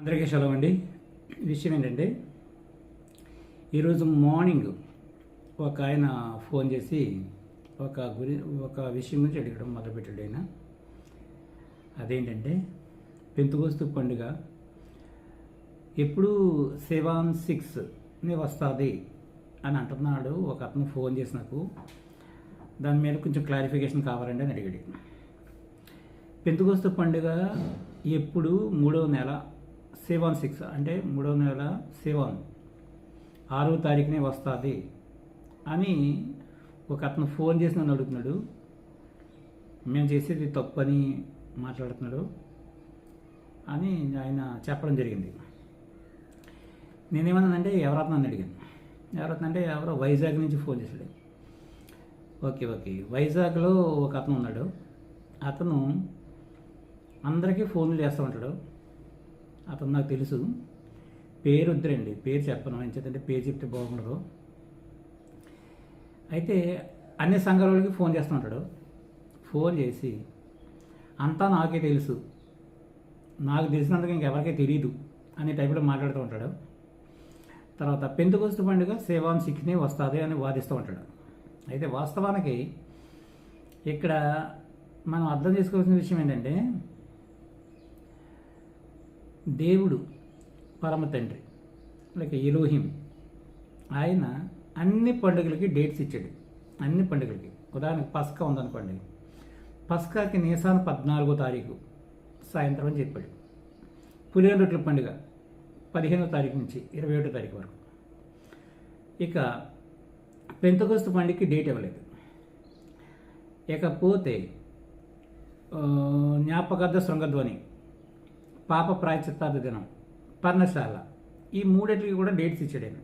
అందరికీ సెలవు అండి. విషయం ఏంటంటే ఈరోజు మార్నింగ్ ఒక ఆయన ఫోన్ చేసి ఒక విషయం గురించి అడగడం మొదలుపెట్టాడు. ఆయన అదేంటంటే పెంతుకోస్తు పండుగ ఎప్పుడు 7/6 వస్తుంది అని అంటున్నాడు. ఒక అతను ఫోన్ చేసి నాకు దాని మీద కొంచెం క్లారిఫికేషన్ కావాలండి అని అడిగాడు. పెంతుకోస్తు పండుగ ఎప్పుడు 3వ నెల 7/6 అంటే 3వ నెల 6వ తారీఖునే వస్తుంది అని ఒక అతను ఫోన్ చేసి నన్ను అడుగుతున్నాడు. మేము చేసేది తప్పని మాట్లాడుతున్నాడు అని ఆయన చెప్పడం జరిగింది. నేనేమన్నానంటే ఎవరతనని అడిగాను. ఎవరతనంటే ఎవరో వైజాగ్ నుంచి ఫోన్ చేశాడు. ఓకే వైజాగ్లో ఒక అతను ఉన్నాడు. అతను అందరికీ ఫోన్లు చేస్తూ ఉంటాడు. అతను నాకు తెలుసు. పేరు వద్దురండి, పేరు చెప్పను. ఎందుకంటే పేరు చెప్తే బాగుండదు. అయితే అన్ని సంఘాల వాళ్ళకి ఫోన్ చేస్తూ ఉంటాడు. ఫోన్ చేసి అంతా నాకే తెలుసు, నాకు తెలిసినందుకు ఇంకెవరికీ తెలియదు అనే టైపులో మాట్లాడుతూ ఉంటాడు. తర్వాత పెంతుకోస్తు పండుగ 7/6 వస్తుంది అని వాదిస్తూ ఉంటాడు. అయితే వాస్తవానికి ఇక్కడ మనం అర్థం చేసుకోవాల్సిన విషయం ఏంటంటే దేవుడు పరమ తండ్రి లైక్ ఎలోహిం ఆయన అన్ని పండుగలకి డేట్స్ ఇచ్చాడు. అన్ని పండుగలకి ఉదాహరణకు పస్కా ఉందనుకోండి, పస్కాకి నీసాన్ 14వ తారీఖు సాయంత్రం అని చెప్పాడు. పులిహోర రొట్టెల పండుగ 15వ తారీఖు నుంచి 21వ తారీఖు వరకు. ఇక పెంతెకోస్తు పండుగకి డేట్ ఇవ్వలేదు. ఇకపోతే జ్ఞాపకార్థ శృంగధ్వని, పాప ప్రాయశ్చిత్తార్థ దినం, పర్ణశాల, ఈ మూడింటికి కూడా డేట్స్ ఇచ్చాడు ఆయన.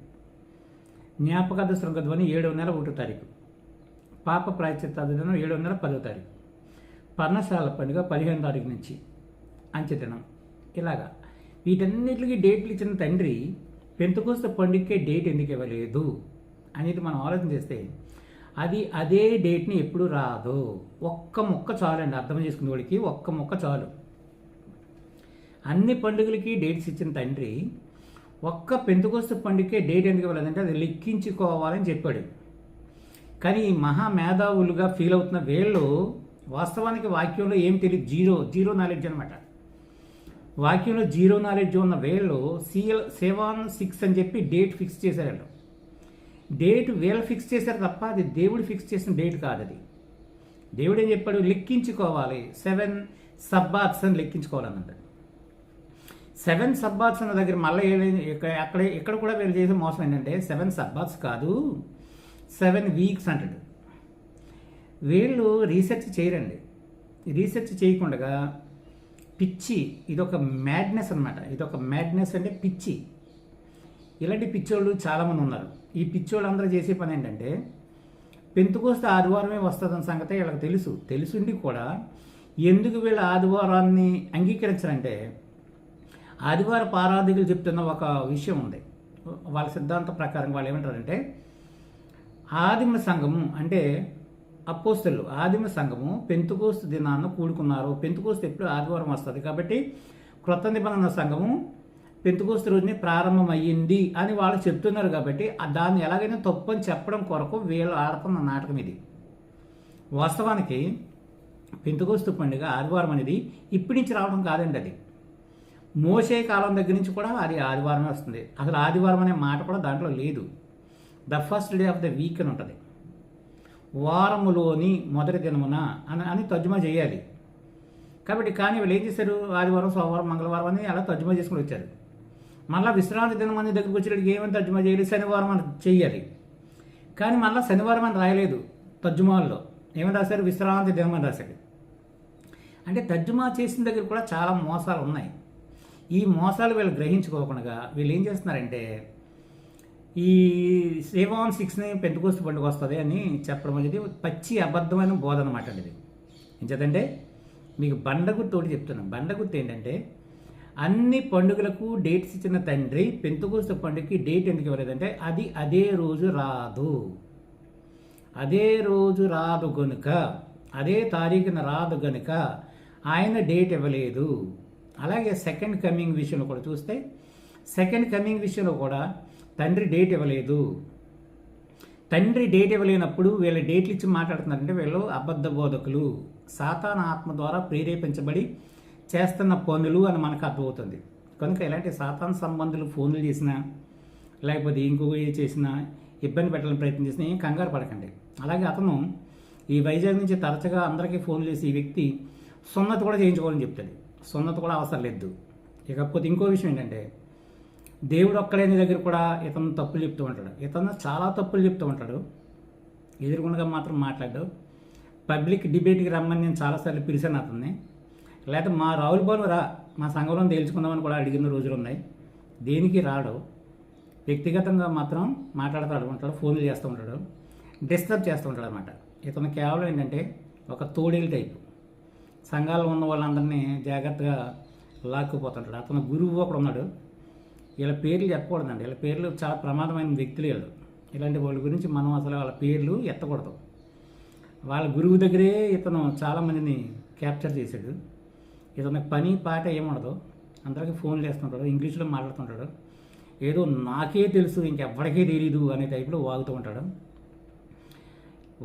జ్ఞాపకార్థ శృంగధ్వని 7వ నెల 1వ తారీఖు, పాప ప్రాయశ్చిత్తార్థ దినం 7వ నెల 10వ తారీఖు, పర్ణశాల పండుగ 15వ తారీఖు నుంచి అంచెదినం. ఇలాగా వీటన్నిటికీ డేట్లు ఇచ్చిన తండ్రి పెంతెకోస్తు పండుగకే డేట్ ఎందుకు ఇవ్వలేదు అనేది మనం ఆలోచన చేస్తే అది అదే డేట్ని ఎప్పుడు రాదు. ఒక్క మొక్క చాలండి అర్థం చేసుకునే వాడికి. ఒక్క మొక్క చాలు. అన్ని పండుగలకి డేట్స్ ఇచ్చిన తండ్రి ఒక్క పెంతెకోస్తు పండుగకే డేట్ ఎందుకు ఇవ్వలేదంటే అది లెక్కించుకోవాలని చెప్పాడు. కానీ ఈ మహామేధావులుగా ఫీల్ అవుతున్న వీళ్ళు వాస్తవానికి వాక్యంలో ఏం తెలియదు, జీరో నాలెడ్జ్ అనమాట. వాక్యంలో జీరో నాలెడ్జ్ ఉన్న వీళ్ళు 7/6 అని చెప్పి డేట్ ఫిక్స్ చేశారు. డేట్ వీళ్ళు ఫిక్స్ చేశారు తప్ప అది దేవుడు ఫిక్స్ చేసిన డేట్ కాదు. అది దేవుడు ఏం చెప్పాడు, లెక్కించుకోవాలి. 7 సబ్బాత్స్ అని లెక్కించుకోవాలన్నాడు. 7 సబ్బాత్స్ అన్న దగ్గర మళ్ళీ ఇక్కడ కూడా వీళ్ళు చేసే మోసం ఏంటంటే 7 సబ్బాత్స్ కాదు 7 వీక్స్ అంటాడు. వీళ్ళు రీసెర్చ్ చేయరండి. రీసెర్చ్ చేయకుండా పిచ్చి, ఇదొక మ్యాడ్నెస్ అనమాట. ఇదొక మ్యాడ్నెస్ అంటే పిచ్చి. ఇలాంటి పిచ్చోళ్ళు చాలామంది ఉన్నారు. ఈ పిచ్చోళ్ళు అందరూ చేసే పని ఏంటంటే పెంతెకోస్తు ఆదివారమే వస్తుందన్న సంగతి వీళ్ళకి తెలుసుండి కూడా ఎందుకు వీళ్ళ ఆదివారాన్ని అంగీకరించారంటే ఆదివారపు ఆరాధకులు చెప్తున్న ఒక విషయం ఉంది. వాళ్ళ సిద్ధాంతం ప్రకారం వాళ్ళు ఏమంటారంటే ఆదిమ సంఘము అంటే అపోస్తలు ఆదిమ సంఘము పెంతెకోస్తు దినాన్ని కూడుకున్నారు. పెంతెకోస్తు ఎప్పుడు ఆదివారం వస్తుంది కాబట్టి క్రొత్త నిబంధన సంఘము పెంతెకోస్తు రోజుని ప్రారంభమయ్యింది అని వాళ్ళు చెప్తున్నారు. కాబట్టి దాన్ని ఎలాగైనా తప్పు అని చెప్పడం కొరకు వీళ్ళు ఆడుతున్న నాటకం ఇది. వాస్తవానికి పెంతెకోస్తు పండుగ ఆదివారం అనేది ఇప్పటి నుంచి రావడం కాదండి. అది మోషే కాలం దగ్గర నుంచి కూడా అది ఆదివారమే వస్తుంది. అసలు ఆదివారం అనే మాట కూడా దాంట్లో లేదు. The first day of the week అని ఉంటుంది. వారములోని మొదటి దినమున అని తర్జుమా చేయాలి. కాబట్టి కానీ వీళ్ళు ఏం చేశారు, ఆదివారం సోమవారం మంగళవారం అని అలా తర్జుమా చేసుకుని వచ్చారు. మళ్ళీ విశ్రాంతి దినం అనే దగ్గరికి వచ్చేటికి ఏమని తర్జుమా చేయాలి, శనివారం అని చెయ్యాలి. కానీ మళ్ళీ శనివారం అని రాయలేదు. తర్జుమాల్లో ఏమని రాశారు, విశ్రాంతి దినం అని రాశాడు. అంటే తర్జుమా చేసిన దగ్గర కూడా చాలా మోసాలు ఉన్నాయి. ఈ మోసాలు వీళ్ళు గ్రహించుకోకుండా వీళ్ళు ఏం చేస్తున్నారంటే ఈ 7/6 పెంతెకోస్తు పండుగ వస్తుంది అని చెప్పడం అనేది పచ్చి అబద్ధమైన బోధ అనమాట. ఇది ఎంచేతంటే మీకు బండగుర్తోటి చెప్తున్నాను. బండగుర్తు ఏంటంటే అన్ని పండుగలకు డేట్స్ ఇచ్చిన తండ్రి పెంతెకోస్తు పండుగకి డేట్ ఎందుకు ఇవ్వలేదంటే అది అదే రోజు రాదు గనుక, అదే తారీఖున రాదు గనుక ఆయన డేట్ ఇవ్వలేదు. అలాగే సెకండ్ కమింగ్ విషయంలో కూడా చూస్తే సెకండ్ కమింగ్ విషయంలో కూడా తండ్రి డేట్ ఇవ్వలేదు. తండ్రి డేట్ ఇవ్వలేనప్పుడు వీళ్ళ డేట్లు ఇచ్చి మాట్లాడుతున్నారంటే వీళ్ళు అబద్ధ బోధకులు, సాతాను ఆత్మ ద్వారా ప్రేరేపించబడి చేస్తున్న పనులు అని మనకు అర్థమవుతుంది. కనుక ఇలాంటి సాతాను సంబంధులు ఫోన్లు చేసినా లేకపోతే ఇంకొక చేసినా ఇబ్బంది పెట్టాలని ప్రయత్నం చేసినా ఏం కంగారు పడకండి. అలాగే అతను ఈ వైజాగ్ నుంచి తరచుగా అందరికీ ఫోన్ చేసి ఈ వ్యక్తి సున్నతి కూడా చేయించుకోవాలని చెప్తాడు. సున్నతి కూడా అవసరం లేదు. ఇకపోతే ఇంకో విషయం ఏంటంటే దేవుడు ఒక్కడే దగ్గర కూడా ఇతను తప్పులు చెప్తూ ఉంటాడు. ఇతను చాలా తప్పులు చెప్తూ ఉంటాడు. ఎదురుకుండా మాత్రం మాట్లాడు. పబ్లిక్ డిబేట్కి రమ్మని నేను చాలాసార్లు పిలిచాను అతన్ని. లేకపోతే మా రావులపాలెం రా, మా సంఘంలో తేల్చుకుందామని కూడా అడిగిన రోజులు ఉన్నాయి. దేనికి రాడు. వ్యక్తిగతంగా మాత్రం మాట్లాడుతూ ఉంటాడు, ఫోన్లు చేస్తూ ఉంటాడు, డిస్టర్బ్ చేస్తూ ఉంటాడు అనమాట. ఇతను కేవలం ఏంటంటే ఒక తోడేలు టైపు. సంఘాల్లో ఉన్న వాళ్ళందరినీ జాగ్రత్తగా లాక్కుపోతుంటాడు. అతను గురువు ఒకడు ఉన్నాడు. వీళ్ళ పేర్లు చెప్పకూడదండి. వీళ్ళ పేర్లు చాలా ప్రమాదమైన వ్యక్తులు వీళ్ళు. ఇలాంటి వాళ్ళ గురించి మనం అసలు వాళ్ళ పేర్లు ఎత్తకూడదు. వాళ్ళ గురువు దగ్గరే ఇతను చాలామందిని క్యాప్చర్ చేశాడు. ఇతనికి పని పాట ఏముండదు. అందరికీ ఫోన్లు చేస్తుంటాడు, ఇంగ్లీష్లో మాట్లాడుతుంటాడు. ఏదో నాకే తెలుసు ఇంకెవ్వడికే తెలీదు అనే టైప్లో వాగుతూ ఉంటాడు.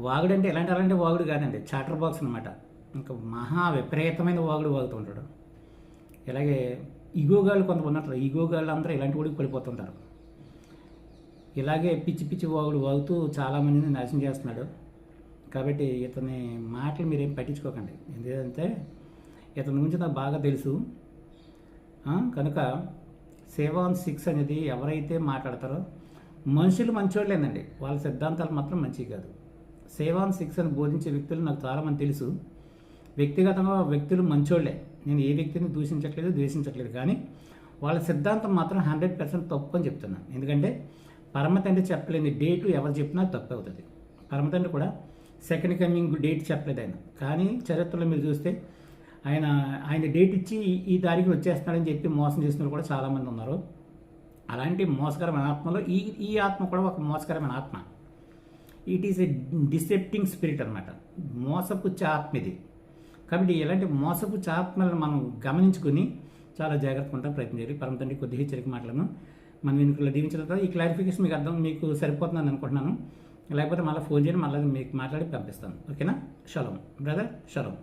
వాగుడంటే అలాంటి వాగుడు కాదండి, చాటర్ బాక్స్ అనమాట. ఇంకా మహా విపరీతమైన వాగుడు వాగుతూ ఉంటాడు. ఇలాగే ఈగోగాళ్ళు కొంతమంది ఉంటారు. ఈగోగాళ్ళు అందరూ ఇలాంటి వాడికి పడిపోతుంటారు. ఇలాగే పిచ్చి పిచ్చి వాగుడు వాగుతూ చాలామందిని నాశనం చేస్తున్నాడు. కాబట్టి ఇతని మాటలు మీరేం పట్టించుకోకండి. ఎందుకంటే ఇతని గురించి నాకు బాగా తెలుసు. కనుక సేవాన్ 6 అనేది ఎవరైతే మాట్లాడతారో మనుషులు మంచోళ్ళేనండి, వాళ్ళ సిద్ధాంతాలు మాత్రం మంచివి కాదు. సేవాన్ 6 అని బోధించే వ్యక్తులు నాకు చాలామంది తెలుసు. వ్యక్తిగతంగా వ్యక్తులు మంచోళ్లే, నేను ఏ వ్యక్తిని దూషించట్లేదు, ద్వేషించట్లేదు. కానీ వాళ్ళ సిద్ధాంతం మాత్రం 100% తప్పు అని చెప్తున్నాను. ఎందుకంటే పరమతండ్రి చెప్పలేని డేటు ఎవరు చెప్పినా తప్పు అవుతుంది. పరమతండ్రి కూడా సెకండ్ కమింగ్ డేట్ చెప్పలేదు ఆయన. కానీ చరిత్రలో మీరు చూస్తే ఆయన డేట్ ఇచ్చి ఈ తారీఖులు వచ్చేస్తున్నాడని చెప్పి మోసం చేసిన వాళ్ళు కూడా చాలామంది ఉన్నారు. అలాంటి మోసకరమైన ఆత్మలో ఈ ఆత్మ కూడా ఒక మోసకరమైన ఆత్మ. ఇట్ ఈస్ ఎ డిసెప్టింగ్ స్పిరిట్ అనమాట. మోసపుచ్చే ఆత్మ ఇది. కాబట్టి ఇలాంటి మోసపుచ్చే ఆత్మలను మనం గమనించుకుని చాలా జాగ్రత్తగా ఉంటాం, ప్రయత్నం చేయాలి. పరమ తండ్రి కొద్ది హెచ్చరిక మాటలను మనం వెనుకలో దీవించిన తర్వాత ఈ క్లారిఫికేషన్ మీకు సరిపోతుందని అనుకుంటున్నాను. లేకపోతే మళ్ళీ ఫోన్ చేయండి, మళ్ళీ మీకు మాట్లాడి పంపిస్తాను. ఓకేనా? Shalom brother, shalom.